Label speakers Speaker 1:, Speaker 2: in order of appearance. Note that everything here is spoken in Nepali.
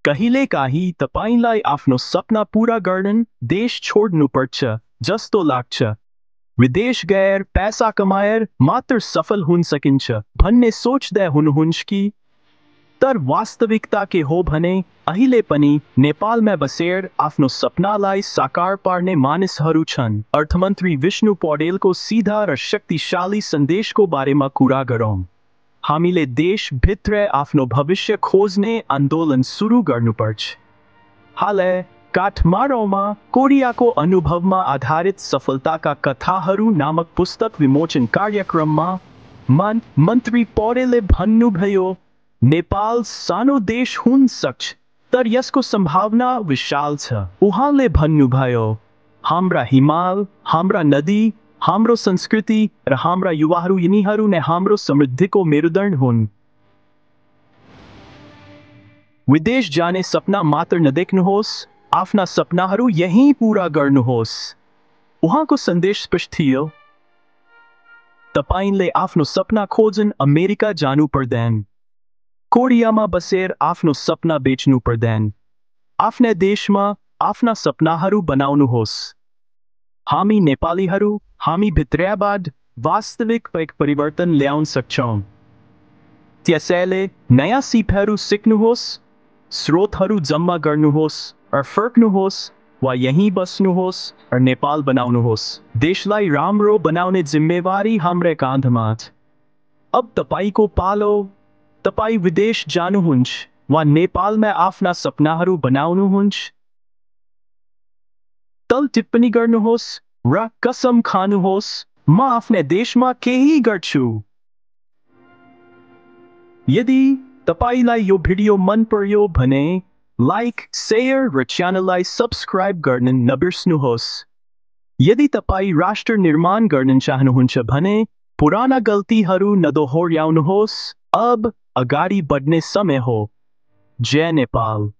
Speaker 1: कहिलेकाहीँ तपाईँलाई आफ्नो सपना पूरा गर्न देश छोड्नुपर्छ जस्तो लाग्छ। विदेश गएर पैसा कमाएर मात्र सफल हुन सकिन्छ भन्ने सोच्दै हुनुहुन्छ कि? तर वास्तविकता के हो भने अहिले पनि नेपालमा बसेर आफ्नो सपनालाई साकार पार्ने मानिसहरू छन्। अर्थमन्त्री विष्णु पौडेलको सिधा र शक्तिशाली सन्देशको बारेमा कुरा गरौँ। हामीले देशभित्र आफ्नो भविष्य खोज्ने आन्दोलन सुरु गर्नुपर्छ। हालै काठमाडौँमा कोरियाको अनुभवमा आधारित सफलताका कथाहरू नामक पुस्तक विमोचन कार्यक्रममा मन्त्री पौडेलले भन्नुभयो, नेपाल सानो देश हुन सक्छ तर यसको सम्भावना विशाल छ। उहाँले भन्नुभयो, हाम्रा हिमाल, हाम्रा नदी, हाम्रो संस्कृति र हाम्रा युवाहरू यिनीहरू नै हाम्रो समृद्धिको मेरुदण्ड हुन्। विदेश जाने सपना मात्र नदेख्नुहोस्, आफ्ना सपनाहरू यहीँ पूरा गर्नुहोस्। उहाँको सन्देश स्पष्ट थियो। तपाईँले आफ्नो सपना खोजन अमेरिका जानु पर्दैन, कोरियामा बसेर आफ्नो सपना बेच्नु पर्दैन। आफ्नै देशमा आफ्ना सपनाहरू बनाउनुहोस्। हामी नेपालीहरू हामी भित्रबाट वास्तविक परिवर्तन ल्याउन सक्छौँ। त्यसैले नयाँ सिपहरू सिक्नुहोस्, स्रोतहरू जम्मा गर्नुहोस् र फर्कनुहोस्, वा यहीँ बस्नुहोस् र नेपाल बनाउनुहोस्। देशलाई राम्रो बनाउने जिम्मेवारी हाम्रै काँधमा छ। अब तपाईँको पालो। तपाईँ विदेश जानुहुन्छ वा नेपालमा आफ्ना सपनाहरू बनाउनुहुन्छ? तल टिप्पणी गर्नुहोस् र कसम खानुहोस्, म आफ्नै देशमा केही गर्छु। यदि तपाईलाई यो भिडियो मन पर्यो भने लाइक, शेयर र च्यानललाई सब्स्क्राइब गर्न नबिर्सनुहोस्। यदि तपाईँ राष्ट्र निर्माण गर्न चाहनुहुन्छ भने पुराना गल्तीहरू नदोहोर्याउनुहोस्। अब अगाडि बढ्ने समय हो। जय नेपाल।